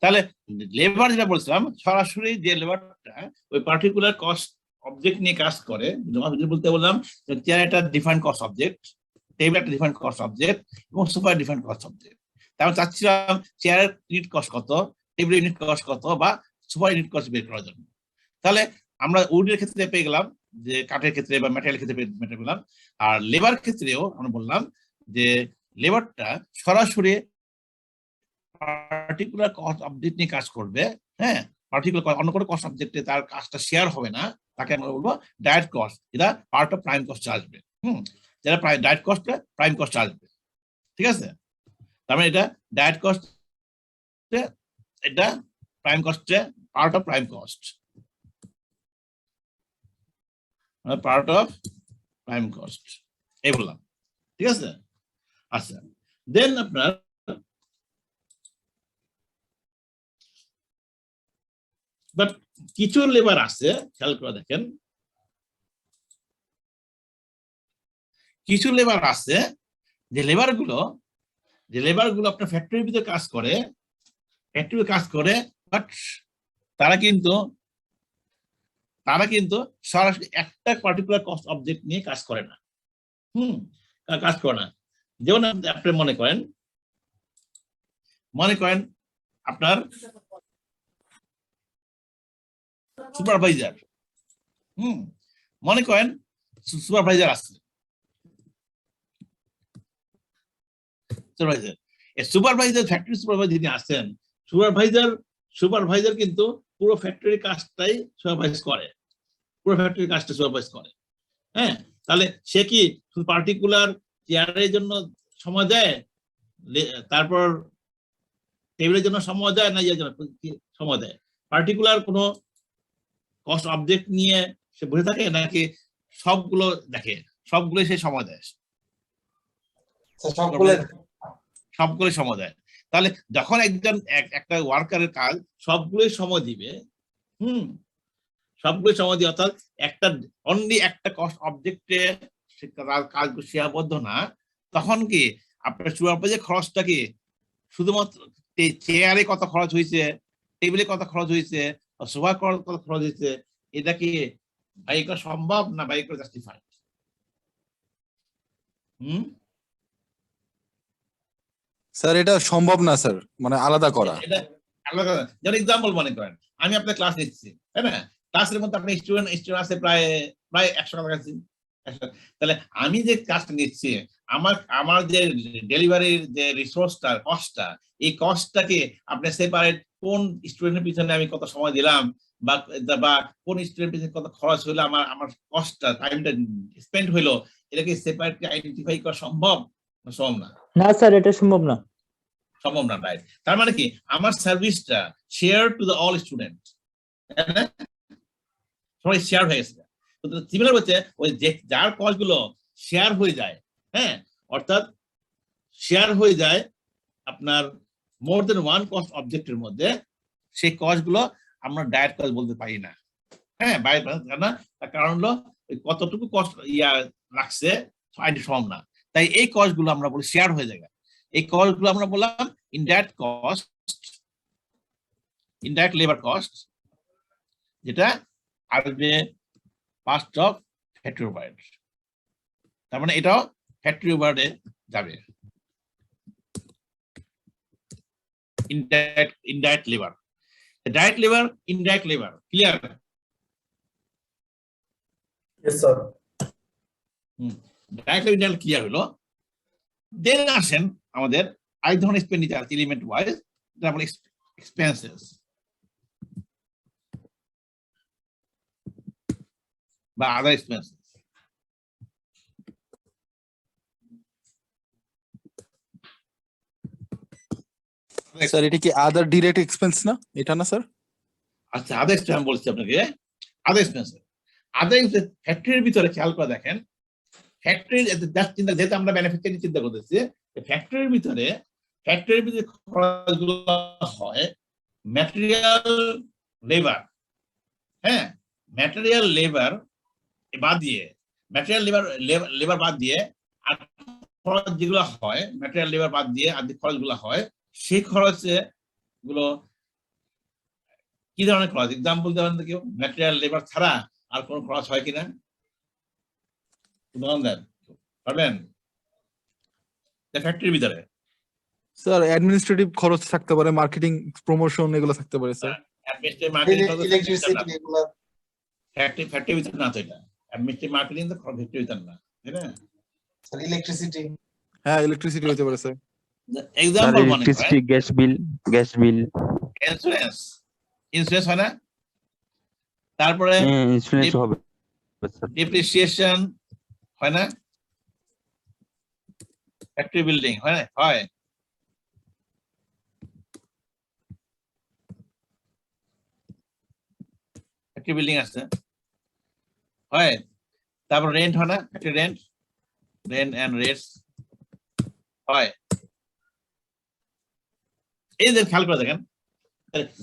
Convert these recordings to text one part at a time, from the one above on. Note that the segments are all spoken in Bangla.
তাহলে লেবার যেটা বলছিলাম সরাসরি যে লেবারটা ওই পার্টিকুলার কস্ট অবজেক্ট নিয়ে কাজ করে, বলতে বললাম চেয়ার একটা ডিফারেন্ট কস্ট অবজেক্ট, টেবিল একটা ডিফারেন্ট কস্ট অবজেক্ট এবং সোফা ডিফারেন্ট কস্ট অবজেক্ট। তারপর চাচ্ছিলাম চেয়ারের ইউনিট কস্ট কত, টেবিল ইউনিট কস্ট কত বা সোফা ইউনিট কস্ট বের করার জন্য। তাহলে আমরা উডের ক্ষেত্রে পেয়ে গেলাম, যে কাঠের ক্ষেত্রে বা ম্যাটেরিয়াল ক্ষেত্রে পেলাম। আর লেবার ক্ষেত্রেও আমরা বললাম যে লেবারটা সরাসরি পার্টিকুলার কস্ট অবজেক্ট নিয়ে কাজ করবে। হ্যাঁ, পার্টিকুলার অন্য কোনো কস্ট অবজেক্টে তার কাজটা শেয়ার হবে না, তাকে আমরা বলবো ডাইরেক্ট কস্ট, যেটা পার্ট অফ প্রাইম কস্ট আসবে। যেটা ডাইরেক্ট কস্টে প্রাইম কস্ট আসবে, ঠিক আছে? তার মানে এটা ডাইরেক্ট কস্ট, এটা প্রাইম কস্টে part of prime cost, part of prime cost এই বললাম, ঠিক আছে? আচ্ছা, দেন আপনার বাট কিছু লেবার আছে, খেয়াল করে দেখেন, কিছু লেবার আছে যে লেবারগুলো আপনার ফ্যাক্টরির ভিতরে কাজ করে, বাট তারা কিন্তু সরাসরি একটা পার্টিকুলার কস্ট অবজেক্ট নিয়ে কাজ করে না। যেমন আপনি মনে করেন আপনার সুপারভাইজার, মনে করেন সুপারভাইজার আছে, সুপারভাইজার ফ্যাক্টরি সুপারভাইজার যিনি আছেন, সুপারভাইজার কিন্তু পুরো ফ্যাক্টরি কাজটাই সুপারভাইজ করে, হ্যাঁ। তাহলে সে কি পার্টিকুলার চেয়ারের জন্য সময় দেয়, তারপর টেবিলের জন্য সময় দেয়, না ইয়ের জন্য সময় দেয়? পার্টিকুলার কোনো কস্ট অবজেক্ট নিয়ে সে বসে থাকে, নাকি সবগুলো দেখে, সবগুলো সে সময় দেয়? সবগুলো সময় দেয়। তাহলে যখন একজন একটা ওয়ার্কারের কাজ সবগুলোই সময় দিবে, সবগুলো সময় দিয়ে, অর্থাৎ অনলি একটা কস্ট অবজেক্টে তার কাজগুলো সীমাবদ্ধ না, তখন কি আপনার সুপারভাইজার খরচটা কি শুধুমাত্র চেয়ারে কত খরচ হয়েছে, টেবিলে কত খরচ হয়েছে, সোফা কত খরচ হয়েছে, এটা কি ব্যয় করা সম্ভব না ব্যয় করা জাস্টিফাইড? স্যার এটা সম্ভব না স্যার, মানে আলাদা করা। এটা আলাদা, যেমন এক্সাম্পল মনে করেন আমি আপনার ক্লাস নিচ্ছি, তাই না? ক্লাসের মধ্যে আপনার স্টুডেন্ট আছে প্রায় 100 কাছাকাছি। তাহলে আমি যে ক্লাসটা নিচ্ছি, আমার যে ডেলিভারির যে রিসোর্সটা, কস্টটা, এই কস্টটাকে আপনি সেপারেট কোন স্টুডেন্টের পিছনে আমি কত সময় দিলাম, বা কোন স্টুডেন্ট পিছনে কত খরচ হইলো, আমার কস্টটা, টাইমটা স্পেন্ড হইলো, এটাকে সেপারেট আইডেন্টিফাই করা সম্ভব না? না স্যার, এটা সম্ভব না। রাইট। তার মানে কি আমার সার্ভিসটা share to the all student, সবাই শেয়ার হয়ে গেছে। সিমিলার হচ্ছে ওই যে যার কস্ট গুলো শেয়ার হয়ে যায়, হ্যাঁ, অর্থাৎ শেয়ার হয়ে যায় আপনার মোর দেন ওয়ান কস্ট অবজেক্টের মধ্যে, সেই কস্ট গুলো আমরা ডাইরেক্ট কস্ট বলতে পারি না। হ্যাঁ, তার কারণ হলো কতটুকু কস্ট লাগছে সম্ভব না, তাই এই কস্ট গুলো আমরা বলি শেয়ার হয়ে যায়। এই কস্ট গুলো আমরা বললাম indirect cost, indirect labour cost, যেটা আসবে পার্ট অফ ফ্যাক্টরি ওভারহেড। তার মানে এটাও ফ্যাক্টরি ওভারহেডে যাবে। Indirect labour, direct labour, indirect labour, clear? Yes sir. Direct indirect clear হলো। দেন আসেন আমাদের আরেক ধরনের এক্সপেন্ডিচার এলিমেন্ট ওয়াইজ, যেটা বলে এক্সপেন্সেস বা আদার এক্সপেন্সেস। স্যার এটা কি আদার ডাইরেক্ট এক্সপেন্স না, এটা না স্যার? আচ্ছা, আদার এক্সপেন্স আমি বলছি আপনাকে, আদার এক্সপেন্স। আদার ফ্যাক্টরির ভিতরে খেয়াল করে দেখেন, ফ্যাক্টরি যেহেতু আমরা ম্যানুফ্যাকচারিং চিন্তা করতেছি, ফ্যাক্টরির ভিতরে খরচগুলো হয় ম্যাটেরিয়াল লেবার, হ্যাঁ, ম্যাটেরিয়াল লেবার বাদ দিয়ে, আর খরচ যেগুলো হয় ম্যাটেরিয়াল লেবার বাদ দিয়ে আর যে খরচগুলো হয়, সেই খরচে গুলো কি ধরনের খরচ এক্সাম্পল দেবেন তো কেউ, ম্যাটেরিয়াল লেবার ছাড়া আর কোনো খরচ হয় কিনা উদাহরণ দেন পারবেন? ফ্যাক্টরির ভিতরে স্যার অ্যাডমিনিস্ট্রেটিভ খরচ থাকতে পারে, মার্কেটিং প্রমোশন এগুলো থাকতে পারে স্যার। ইলেকট্রিসিটি এগুলো ফ্যাক্টরির ভিতরে না তো এটা, অ্যাডমিনিস্ট্রেটিভ মার্কেটিং তো ফ্যাক্টরির ভিতরে না, তাই না? স্যার ইলেকট্রিসিটি হ্যাঁ ইলেকট্রিসিটি হতে পারে স্যার। এক্সাম্পল মনে electricity, gas bill, insurance, insurance হয় না? তারপরে ইন্স্যুরেন্স হবে স্যার। ডেপ্রিসিয়েশন হয় না? ফ্যাক্টরি বিল্ডিং হয় না? হয়। ফ্যাক্টরি বিল্ডিং আছে, হয়। তারপর রেন্ট হয় না? Factory rent, rent and rates হয়। এই যে খেয়াল করে দেখেন,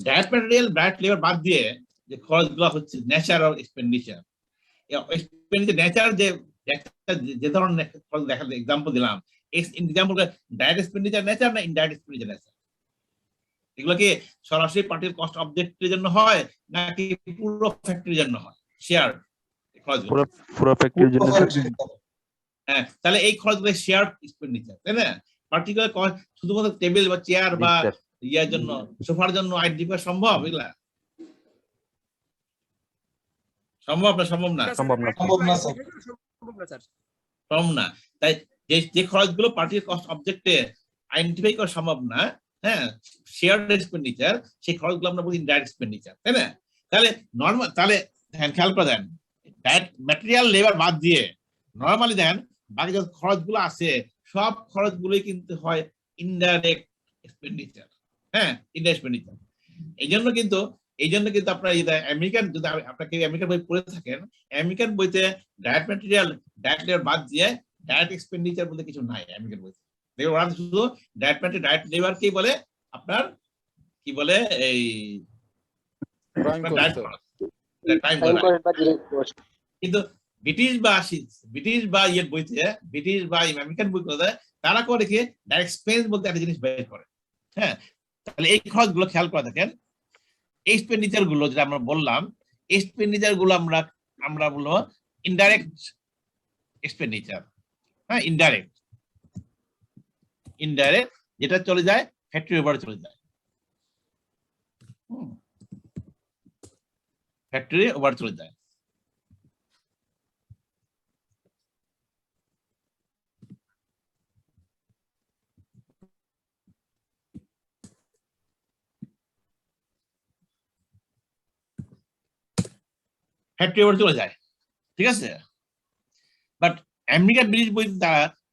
ডাইরেক্ট ম্যাটেরিয়াল ডাইরেক্ট লেবার বাদ দিয়ে যে খরচগুলো হচ্ছে ন্যাচারাল এক্সপেন্ডিচার। এক্সপেন্ডিচার ন্যাচারাল যে ধরনের খরচ দেখা এক্সাম্পল দিলাম, এক্সাম্পল ডাইরেক্ট এক্সপেন্ডিচার ন্যাচার না ইনডাইরেক্ট এক্সপেন্ডিচার ন্যাচার? এগুলো কি সরাসরি পার্টির কস্ট অবজেক্টের জন্য হয় নাকি পুরো ফ্যাক্টরির জন্য হয়? শেয়ার খরচগুলো, পুরো ফ্যাক্টরির জন্য হ্যাঁ, তাহলে এই খরচগুলো শেয়ার এক্সপেন্ডিচার, তাই না? পার্টিকুলার শুধুমাত্র টেবিল বা চেয়ার বা ইয়ার জন্য, সোফার জন্য আইডি করা সম্ভব? এগুলা সম্ভব না? সম্ভব না, সম্ভব না সম্ভব না স্যার। সম্ভব না। তাই যে খরচগুলো পার্টির কস্ট অবজেক্টে আইডেন্টিফাই করা সম্ভব না, হ্যাঁ, শেয়ার এক্সপেন্ডিচার, সেই খরচগুলো আমরা বলি ইনডাইরেক্ট এক্সপেন্ডিচার, তাই না? তাহলে নরমাল, তাহলে খেয়াল করে দেন, ডাইরেক্ট ম্যাটেরিয়াল লেবার বাদ দিয়ে নরমালি দেন বাকি যত খরচগুলো আছে সব খরচগুলোই কিন্তু হয় ইনডাইরেক্ট এক্সপেন্ডিচার, হ্যাঁ, ইনডাইরেক্ট এক্সপেন্ডিচার। এই জন্য কিন্তু আপনার আমেরিকান, যদি আপনাকে আমেরিকান বই পড়ে থাকেন, আমেরিকান বইতে ডাইরেক্ট ম্যাটেরিয়াল ডাইরেক্ট লেবার বাদ দিয়ে ডাইরেক্ট এক্সপেন্ডিচার বলতে কিছু নাই আমেরিকান বইতে। দেখবেন ওরা শুধু ডাইরেক্ট ম্যাটেরিয়াল ডাইরেক্ট লেবারকেই বলে আপনার কি বলে এই কিন্তু ব্রিটিশ বা ইয়ের বইতে, ব্রিটিশ বা আমেরিকান বই করে তারা করে কি ডাইরেক্ট এক্সপেন্স বলতে একটা জিনিস বের করে, হ্যাঁ। তাহলে এই খরচগুলো খেয়াল করে দেখেন, এক্সপেন্ডিচার গুলো যেটা আমরা বললাম, এক্সপেন্ডিচার গুলো আমরা বলবো ইনডাইরেক্ট এক্সপেন্ডিচার, হ্যাঁ, ইনডাইরেক্ট যেটা চলে যায় ফ্যাক্টরি ওভারে চলে যায়, ফ্যাক্টরি ওভার চলে যায়। ফ্যাক্টরি ওভার চলে যায়, ঠিক আছে। বাট আমেরিকান ব্রিটিশ বই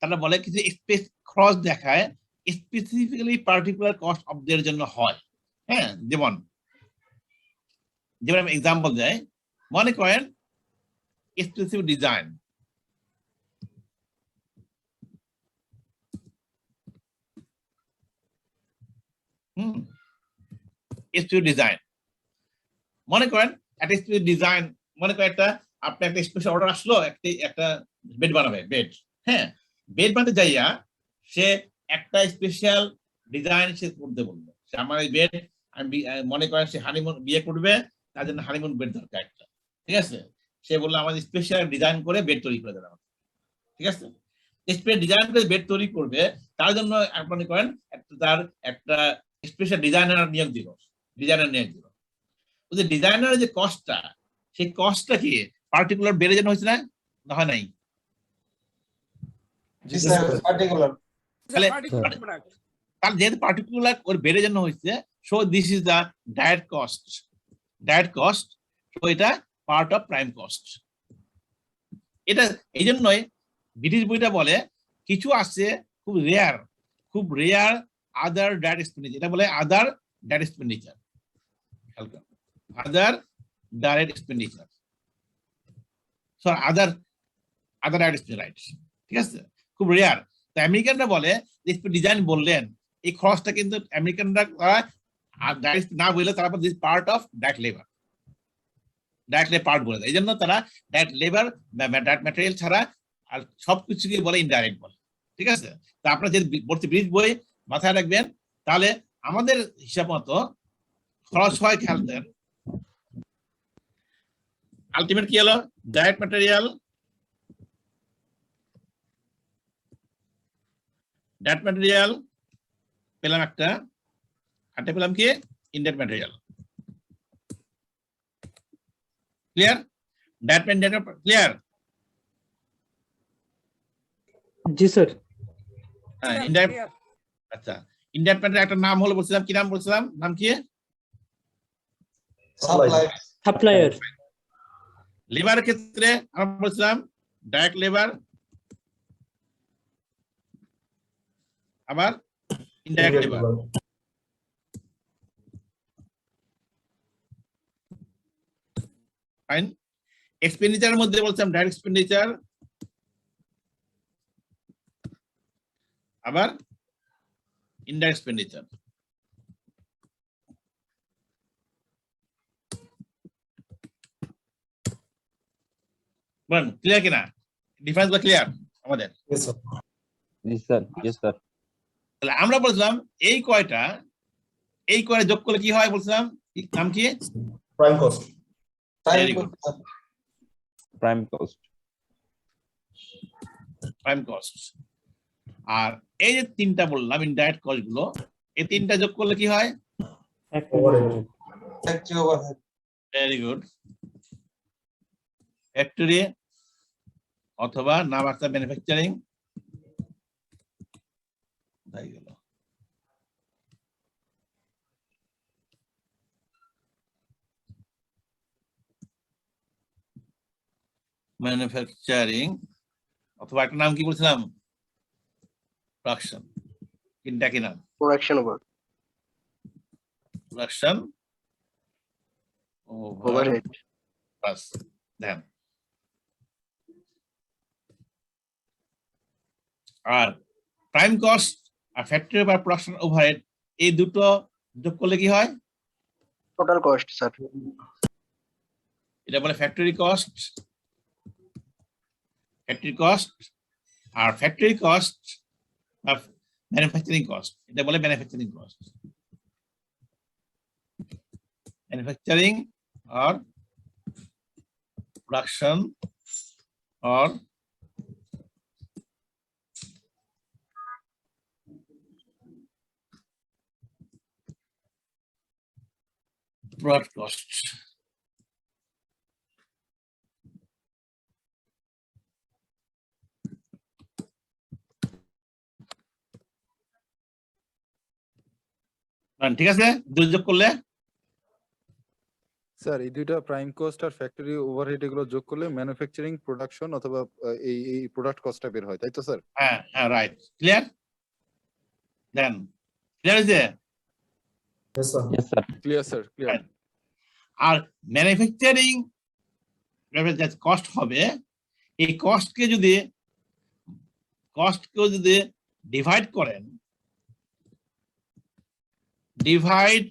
তারা বলে কিছু খরচ দেখায় স্পেসিফিক্যালি পার্টিকুলার কস্ট অবজেক্টের জন্য হয়, হ্যাঁ। যেমন আমি এক্সাম্পল দেয়, মনে করেন স্পেসিফিক ডিজাইন, স্পেসিফিক ডিজাইন, মনে করেন একটা স্পেসিফিক ডিজাইন, মনে করেন আপনি একটা স্পেশাল অর্ডার আসলো, একটা বেড বানাবে, বেড, হ্যাঁ, বেড বানাতে যাইয়া সে একটা স্পেশাল ডিজাইন সে করতে বললো, সে আমার এই বেড, আমি মনে করেন সে হানিমুন বিয়ে করবে, তার জন্য হানিমুন বেড দরকার একটা, ঠিক আছে। সে বললো আমাদের স্পেশাল ডিজাইন করে বেড তৈরি করে দেবে আমাকে, ঠিক আছে। স্পেশাল ডিজাইন করে বেড তৈরি করবে, তার জন্য মনে করেন তার একটা স্পেশাল ডিজাইনার নিয়োগ দিল, ওই যে ডিজাইনারের যে কস্টটা, সেই কস্টটা কি পার্টিকুলার বেড়ে যেন হয়েছে না হয় নাই? তার যেহেতু পার্টিকুলার ওর বেড়ে যেন হয়েছে, so this is the direct cost, so এটা পার্ট অফ প্রাইম কস্ট। এটা এই জন্যই ব্রিটিশ বইটা বলে কিছু আছে খুব রেয়ার আদার ডাইরেক্ট এক্সপেন্ডিচার, এটা বলে আদার ডাইরেক্ট এক্সপেন্ডিচার, আদার ডাইরেক্ট এক্সপেন্ডিচার, আদার ডাইরেক্ট এক্সপেন্ডিচার, রাইট, ঠিক আছে, খুব রেয়ার। তো আমেরিকানরা বলে ডিজাইন বললেন, এই খরচটা কিন্তু আমেরিকানরা ডাইরেক্ট না বলে তারা part of direct labour part বলে দেয়। এই জন্য তারা ডাইরেক্ট লেবার ডাইরেক্ট ম্যাটেরিয়াল ছাড়া আর সবকিছুকে বলে ইনডাইরেক্ট বলে, ঠিক আছে। তা আপনার যদি ব্রিজ বই মাথায় রাখবেন, তাহলে আমাদের হিসাব মতো খরচ হয়, খেয়াল দেন আলটিমেট কি হলো ডাইরেক্ট ম্যাটেরিয়াল পেলাম একটা, আরটা পেলাম কি indirect material. Clear? Direct material clear? জি স্যার। হ্যাঁ ইনডাইরেক্ট। আচ্ছা ইনডাইরেক্ট ম্যাটেরিয়াল একটা নাম হলো বলছিলাম, কি নাম বলছিলাম? নাম কি? Supply supplier. লেবারের ক্ষেত্রে আমরা বলছিলাম ডাইরেক্ট লেবার, আবার ইনডাইরেক্ট লেবার। ফাইন। এক্সপেন্ডিচারের মধ্যে বলছিলাম ডাইরেক্ট এক্সপেন্ডিচার, আবার ইনডাইরেক্ট এক্সপেন্ডিচার। বলেন ক্লিয়ার কিনা? ডিফারেন্স বা ক্লিয়ার আমাদের? Yes, sir. Yes, sir. Yes, sir. তাহলে আমরা বলছিলাম এই কয়টা যোগ করলে কি হয় বলছিলাম, নাম কি? Prime cost. Very good. Prime cost. Prime cost. আর এই যে তিনটা বললাম ইনডাইরেক্ট কস্ট গুলো, এই তিনটা যোগ করলে কি হয়? Overhead. Factory overhead. Very good. Factory অথবা নাম একটা ম্যানুফ্যাকচারিং হয়ে গেল। ম্যানুফ্যাকচারিং অথবা একটা নাম কি বলছিলাম? প্রোডাকশন। তিনটা কি নাম? Production over production overhead. বাস দেন। আর প্রাইম কস্ট আর ফ্যাক্টরি বা প্রোডাকশন ওভারহেড এই দুটো যোগ করলে কি হয়? Total cost, sir. এটা বলে ফ্যাক্টরি কস্ট। আর ফ্যাক্টরি কস্ট বা ম্যানুফ্যাকচারিং কস্ট, এটা বলে ম্যানুফ্যাকচারিং কস্ট। ম্যানুফ্যাকচারিং আর প্রোডাকশন আর product cost. ঠিক আছে, যোগ করলে স্যার এই দুইটা প্রাইম কস্ট আর ফ্যাক্টরি ওভারহেড এগুলো যোগ করলে ম্যানুফ্যাকচারিং প্রোডাকশন অথবা এই প্রোডাক্ট কস্টটা বের হয়, তাই তো স্যার? হ্যাঁ হ্যাঁ রাইট। ক্লিয়ার? দেন ক্লিয়ার হয়েছে? Yes, sir. Yes, sir. Clear sir, clear. আর ম্যানুফ্যাকচারিং কস্ট হবে, এই কস্টকে যদি ডিভাইড করেন, divide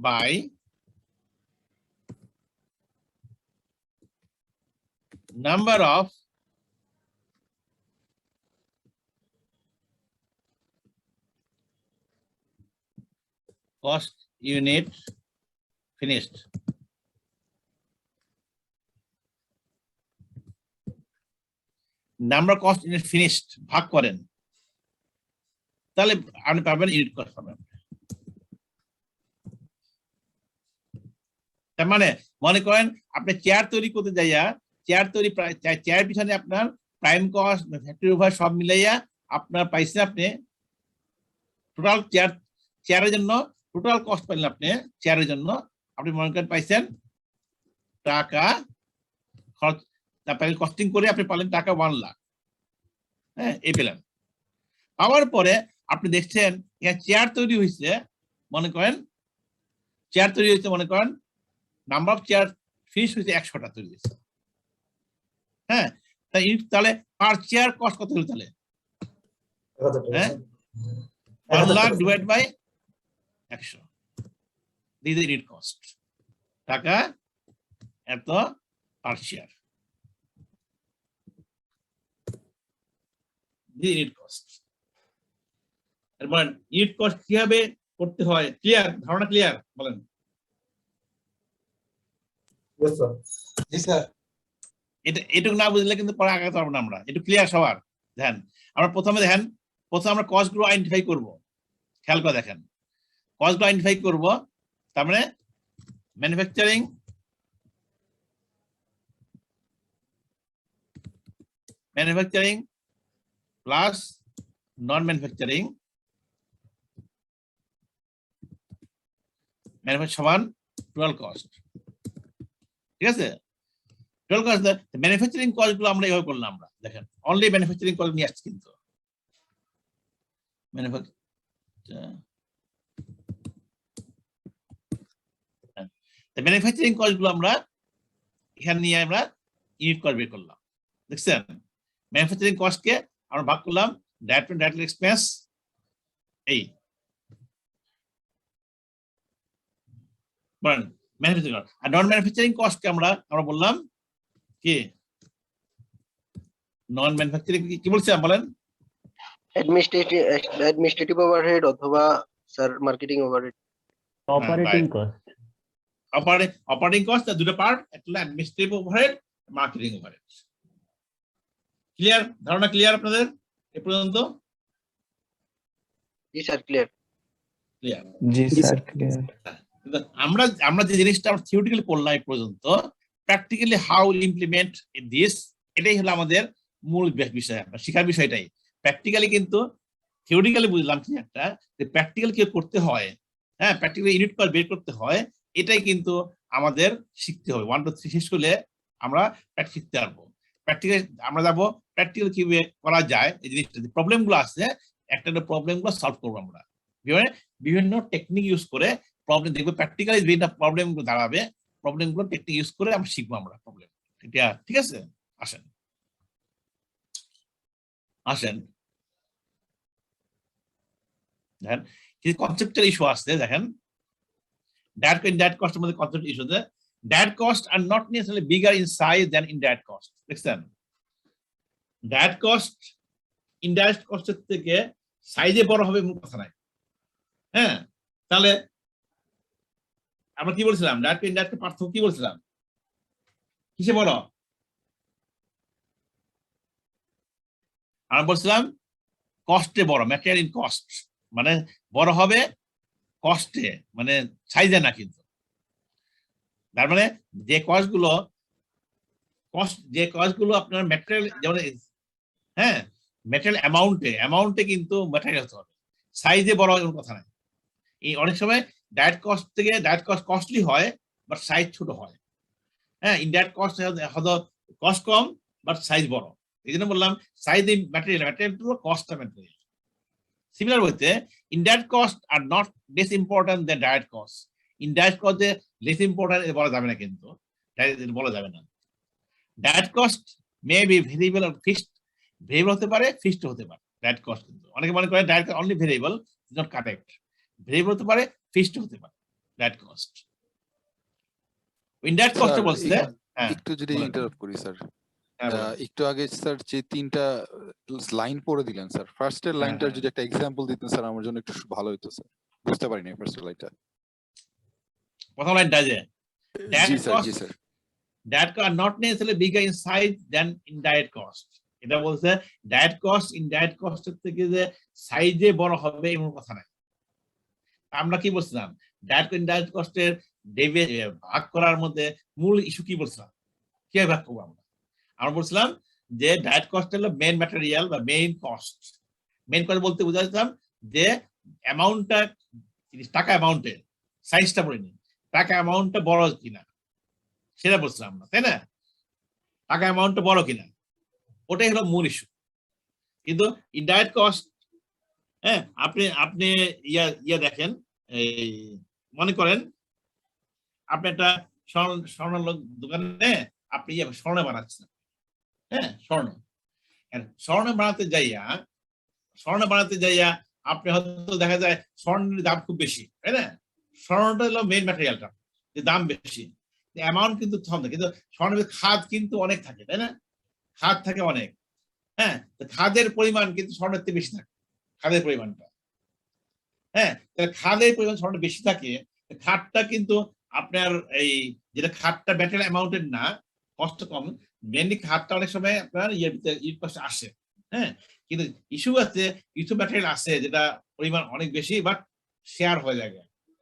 by number of cost unit finished. Number of cost unit finished ভাগ করেন, তাহলে আপনি পাবেন ইউনিট কস্ট পাবেন। তার মানে মনে করেন আপনি চেয়ার তৈরি করতে যাইয়া চেয়ার পিছনে আপনার প্রাইম কস্ট ফ্যাক্টরি ওভার সব মিলাইয়া আপনার পাইছেন, আপনি টোটাল চেয়ারের জন্য টোটাল কস্ট পাইলেন আপনি চেয়ারের জন্য, আপনি মনে করেন পাইছেন টাকা খরচ, তারপরে কস্টিং করে আপনি পাইলেন টাকা 1 লাখ। হ্যাঁ এই পেলেন। পাওয়ার পরে আপনি দেখছেন চেয়ার তৈরি হয়েছে, মনে করেন নাম্বার অফ চেয়ার ফিনিশ হয়েছে 100টা তৈরি হয়েছে। হ্যাঁ তাহলে পার চেয়ার কস্ট কত হলো তাহলে? হ্যাঁ 1 lakh divide by 100, this is unit cost. টাকা এত পার চেয়ার, ইউনিট কস্ট। এর মানে ইউনিট কস্ট কিভাবে করতে হয় ক্লিয়ার? ধারণা ক্লিয়ার? বলেন। Yes, sir. Yes, sir. এটুকু না বুঝলে কিন্তু পরে আগাতে পারবো না আমরা। একটু ক্লিয়ার সবার? দেখেন আমরা প্রথমে আমরা কস্ট গুলো আইডেন্টিফাই করবো। খেয়াল করে দেখেন, কস্ট গুলো আইডেন্টিফাই করবো, তার মানে ম্যানুফ্যাকচারিং প্লাস নন ম্যানুফ্যাকচারিং সমান টোটাল কস্ট। ঠিক আছে? টোটাল কস্ট, ম্যানুফ্যাকচারিং কস্ট গুলো আমরা এইভাবে করলাম। আমরা দেখেন অনলি ম্যানুফ্যাকচারিং কস্ট নিয়ে আসছি, কিন্তু ম্যানুফ্যাকচারিং কস্ট গুলো আমরা এখানে নিয়ে আমরা ইউনিট কস্ট বের করলাম। দেখছেন? ম্যানুফ্যাকচারিং কস্টকে আমরা ভাগ করলাম ডাইরেক্ট এক্সপেন্স, এই বলেন ম্যানুফ্যাকচারিং কস্ট। আর নন ম্যানুফ্যাকচারিং কস্টকে আমরা বললাম কি? নন ম্যানুফ্যাকচারিং কি বলছিলাম বলেন? অ্যাডমিনিস্ট্রেটিভ ওভারহেড অথবা sir marketing overhead. Operating cost. Operating cost দুটো পার্ট, একটা হলো administrative overhead, marketing overhead. Clear? ধারণা ক্লিয়ার আপনাদের এ পর্যন্ত? জি স্যার, ক্লিয়ার। ক্লিয়ার। জি স্যার ক্লিয়ার। কিন্তু আমরা যে জিনিসটা থিওরিটিক্যালি পড়লাম এই পর্যন্ত, প্র্যাকটিক্যালি হাউ ইমপ্লিমেন্ট দিস, এটাই হলো আমাদের মূল বিষয়, শিখার বিষয়টাই। প্র্যাকটিক্যালি কিন্তু থিওরিটিক্যালি বুঝলাম কি একটা, যে প্র্যাকটিক্যাল কি করতে হয়, হ্যাঁ প্র্যাকটিক্যালি ইউনিট কস্ট বের করতে হয়, এটাই কিন্তু আমাদের শিখতে হবে। 1 2 3 শেষ করলে আমরা প্র্যাকটিক্যাল শিখতে পারবো। প্র্যাকটিক্যাল আমরা যাবো প্র্যাকটিক্যাল কিভাবে করা যায়, এই জিনিসটা যে প্রবলেম গুলো আছে, একটা প্রবলেম গুলো সলভ করবো আমরা বিভিন্ন টেকনিক ইউজ করে। প্রবলেম দেখবো প্র্যাকটিক্যালি বিভিন্ন প্রবলেম গুলো দাঁড়াবে, প্রবলেম গুলো টেকনিক ইউজ করে আমরা শিখবো আমরা প্রবলেম। ঠিক আছে? আসেন দেখেন কিছু কনসেপ্টের ইস্যু আসছে। দেখেন ডাইরেক্ট ইনডাইরেক্ট কস্টের মধ্যে কনসেপ্ট ইস্যু আছে। Direct cost are not necessarily bigger in size than indirect cost. দেখছেন? ডাইরেক্ট কস্ট ইনডাইরেক্ট কস্টের থেকে সাইজে বড় হবে এমন কথা নাই। হ্যাঁ, তাহলে আমরা কি বলছিলাম? ডাইরেক্ট ইনডাইরেক্ট পার্থক্য কি বলছিলাম? কিসে বড়? আমরা বলছিলাম কস্টে বড়, ম্যাটেরিয়াল ইন কস্ট, মানে বড় হবে কস্টে, মানে সাইজে না। কিন্তু তার মানে যে কস্টগুলো আপনার ম্যাটেরিয়াল, যেমন হ্যাঁ ম্যাটেরিয়াল অ্যামাউন্টে কিন্তু ম্যাটেরিয়াল হতে হবে, সাইজে বড় এমন কথা নাই। এই অনেক সময় ডাইরেক্ট কস্ট থেকে ডাইরেক্ট কস্ট কস্টলি হয়, বাট সাইজ ছোট হয়। হ্যাঁ, ইনডাইরেক্ট কস্ট হয়তো কস্ট কম বাট সাইজ বড়। এই জন্য বললাম সাইজ ম্যাটেরিয়াল কস্টটা ম্যাটেরিয়াল। সিমিলার ওয়েতে indirect cost are not less important than direct cost. Indirect cost যে লেস ইম্পর্টেন্ট বলা যাবে না, কিন্তু বলা যাবে না। Direct cost may be variable আর ফিক্সড, ভেরিয়েবল হতে পারে, ফিক্সড হতে পারে ডাইরেক্ট কস্ট। কিন্তু অনেকে মনে করে direct only variable, is not correct. Variable হতে পারে, ফিক্সড হতে পারে ডাইরেক্ট কস্ট। ইনডাইরেক্ট কস্ট বলছে একটু যদি বলেন। ইন্টারাপ্ট করি স্যার, হ্যাঁ, বলেন। একটু আগে স্যার যে 3টা লাইন পড়ে দিলেন স্যার, ফার্স্টের লাইনটার যদি একটা এক্সাম্পল দিতেন স্যার আমার জন্য একটু ভালো হতো স্যার, বুঝতে পারিনি ফার্স্টের লাইনটা। প্রথম লাইনটা যে জি স্যার, জি sir. direct cost are not necessarily bigger in size than indirect cost. এটা বলছে ডাইরেক্ট কস্ট ইনডাইরেক্ট কস্টের থেকে যে সাইজে বড় হবে এমন কথা নাই। আমরা কি বলছিলাম? ডাইরেক্ট ইনডাইরেক্ট কস্টের ভাগ করার মধ্যে মূল ইস্যু কি বলছিলাম? কিভাবে ভাগ করবো আমরা বলছিলাম যে ডাইরেক্ট কস্ট হলো মেইন ম্যাটেরিয়াল বা মেইন কস্ট। মেইন কস্ট বলতে বোঝাচ্ছিলাম যে অ্যামাউন্টটা, টাকা অ্যামাউন্টের সাইজটা বলিনি, টাকা অ্যামাউন্টটা বড় কিনা সেটা বলছিলাম আমরা, তাই না? টাকা অ্যামাউন্টটা বড় কিনা, ওটাই হলো মূল ইস্যু। কিন্তু ইনডাইরেক্ট কস্ট, হ্যাঁ আপনি ইয়া দেখেন, এই মনে করেন আপনি একটা স্বর্ণ দোকানে আপনি স্বর্ণ বানাচ্ছেন। হ্যাঁ, স্বর্ণ বানাতে যাইয়া আপনি হয়তো দেখা যায় স্বর্ণের দাম খুব বেশি, তাই না? স্বর্ণটা হলো মেইন ম্যাটেরিয়ালটা, যে দাম বেশি, অ্যামাউন্ট কিন্তু কম, কিন্তু স্বর্ণের খাদ কিন্তু অনেক থাকে, তাই না? খাদ থাকে অনেক। হ্যাঁ, খাদের পরিমাণ কিন্তু স্বর্ণের থেকে বেশি থাকে, খাদের পরিমাণটা। হ্যাঁ, তাহলে খাদের পরিমাণ স্বর্ণ বেশি থাকে, খাদটা কিন্তু আপনার এই যেটা খাদটা ম্যাটেরিয়াল অ্যামাউন্টের না, কষ্ট কম, মেনলি খাতটা অনেক সময় আপনার ইয়ের পাশে আসে, হ্যাঁ, কিন্তু ইস্যু আছে কিছু ম্যাটেরিয়াল আছে যেটা পরিমাণ অনেক বেশি বাট শেয়ার হয়ে যায়,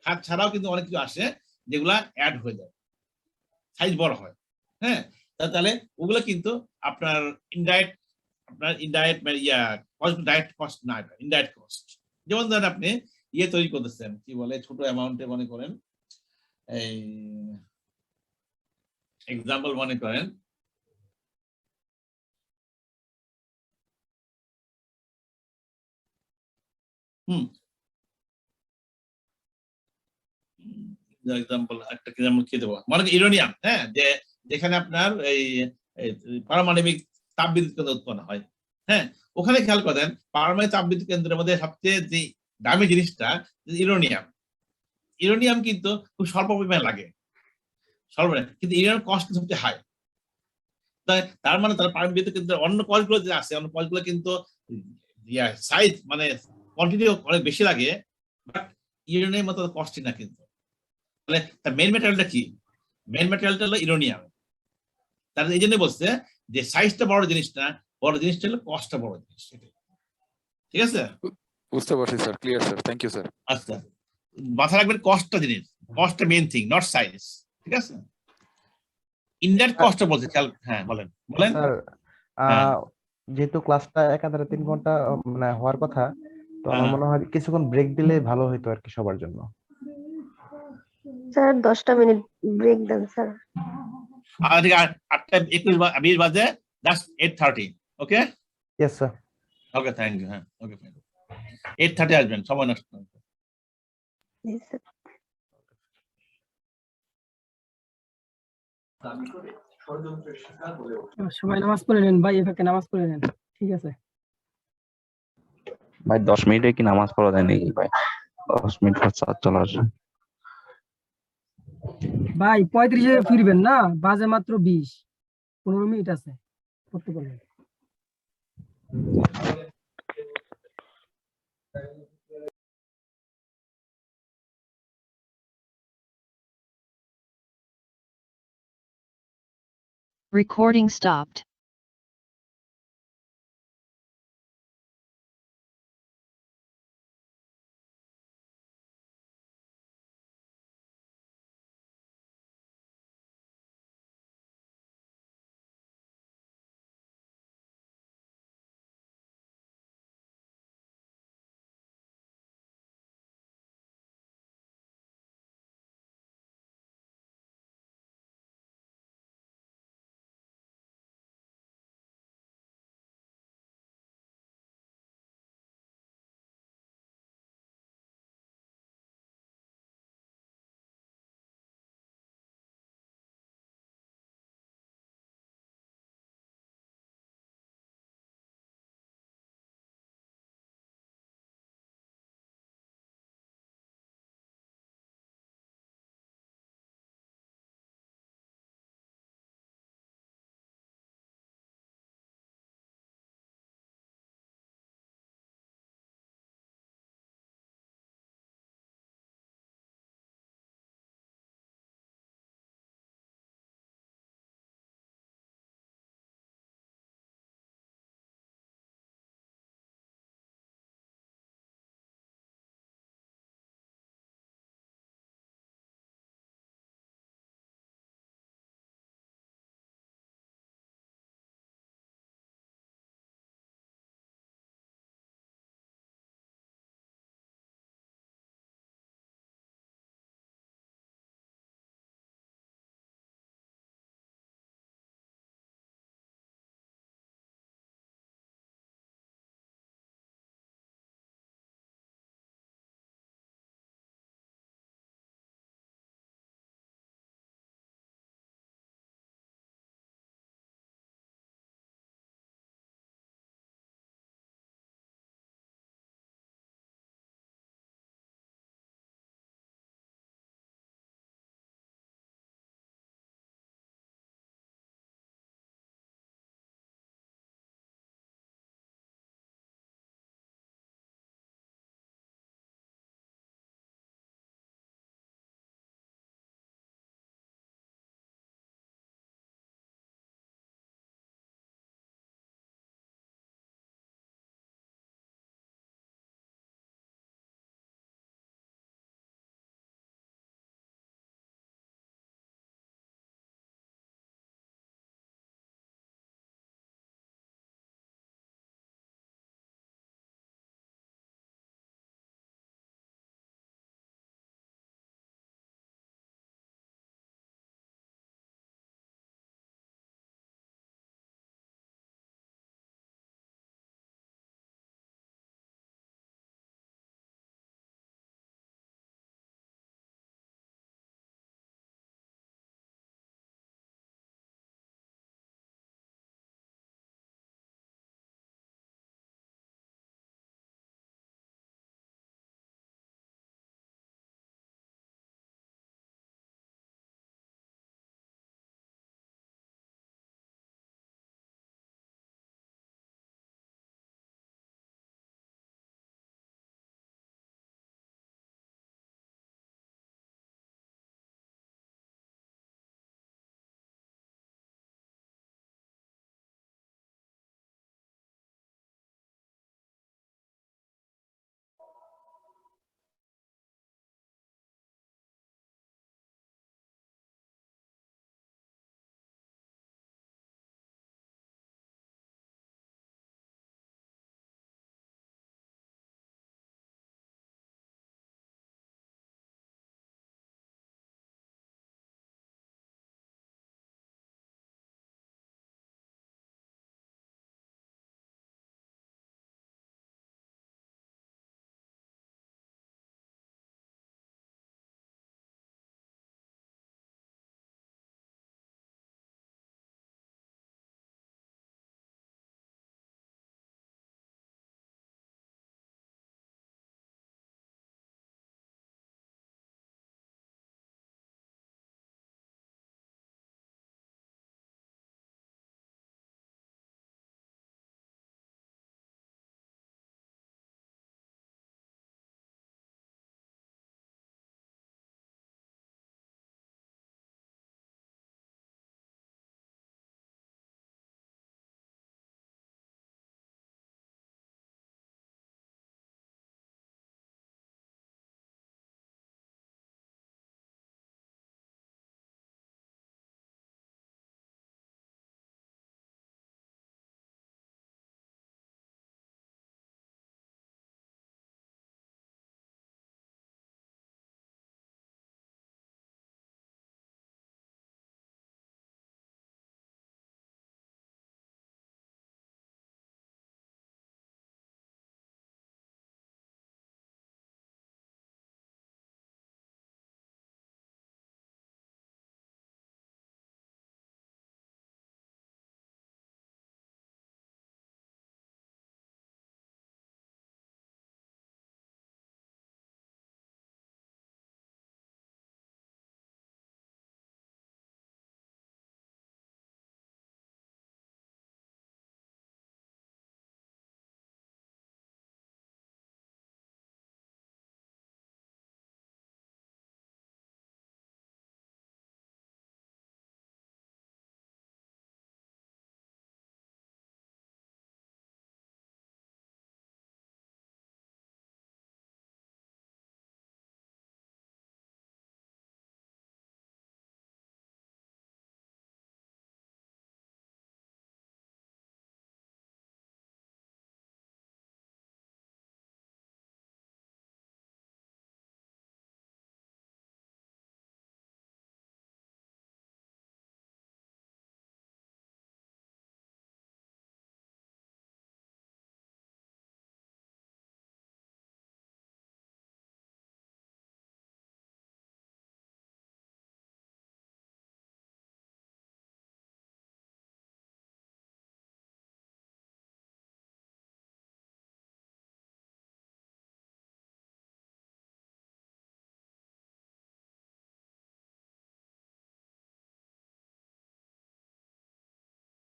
খাত ছাড়াও কিন্তু অনেক কিছু আসে যেগুলা অ্যাড হয়ে যায়, সাইজ বড় হয়, হ্যাঁ, তাহলে ওগুলো কিন্তু আপনার ইনডাইরেক্ট ডাইরেক্ট কস্ট না, ইনডাইরেক্ট কস্ট। যেমন ধরেন আপনি ইয়ে তৈরি করতেছেন, কি বলে, ছোট অ্যামাউন্টে মনে করেন, এই এক্সাম্পল মনে করেন এক্সাম্পল একটা কি যেমন কি দেবো, মনে করেন ইউরেনিয়াম, হ্যাঁ, যে যেখানে আপনার এই পারমাণবিক তাপবিদ্যুৎ কেন্দ্র উৎপন্ন হয়, হ্যাঁ, ওখানে খেয়াল করেন পারমাণবিক তাপবিদ্যুৎ কেন্দ্রের মধ্যে সবচেয়ে যে দামি জিনিসটা ইউরেনিয়াম। ইউরেনিয়াম কিন্তু খুব স্বল্প পরিমাণে লাগে, স্বল্প, কিন্তু ইউরেনিয়াম কস্ট সবচেয়ে হাই। তার মানে তার পারমাণবিক বিদ্যুৎ কেন্দ্রের অন্য কয়েকগুলো যে আছে, অন্য কয়েকগুলো কিন্তু সাইজ মানে কোয়ান্টিটি অনেক বেশি লাগে, বাট ইউরেনিয়ামের মতো কস্টই না কিন্তু। তাহলে তার মেইন ম্যাটেরিয়ালটা কি? মেইন ম্যাটেরিয়ালটা হলো ইউরেনিয়াম। তার এই জন্য বলছে যে সাইজটা বড় জিনিস না, বড় জিনিসটা হলো কস্টটা বড় জিনিস, ঠিক আছে? বুঝতে পারছি sir, clear sir, thank you sir. আচ্ছা, মাথা রাখবেন কস্টটা জিনিস, কস্টটা মেইন থিং, নট সাইজ, ঠিক আছে? ইনডাইরেক্ট কস্টটা বলছে, খেয়াল, হ্যাঁ বলেন বলেন। স্যার হ্যাঁ। যেহেতু ক্লাসটা একাধারে 3 ঘন্টা মানে হওয়ার কথা, তো আমার হ্যাঁ। মনে হয় কিছুক্ষণ ব্রেক দিলে ভালো হতো আর কি সবার জন্য। স্যার 10টা মিনিট ব্রেক দেন স্যার। ঠিক আছে, 8:21 বাজে, just 8:30, okay? Yes sir. Okay, thank you, হ্যাঁ, ওকে, 8:30 আসবেন, সময় নষ্ট না। জি স্যার। সবাই নামাজ পড়ে নেন ভাই, এফাকে নামাজ পড়ে নেন, ঠিক আছে? ভাই 10 মিনিটে কি নামাজ পড়া যায় নাকি ভাই? 10 মিনিট পর চলে আসে। ভাই 35-এ ফিরবেন না, বাজে মাত্র 20-15 মিনিট আছে করতে পারবেন। Recording stopped.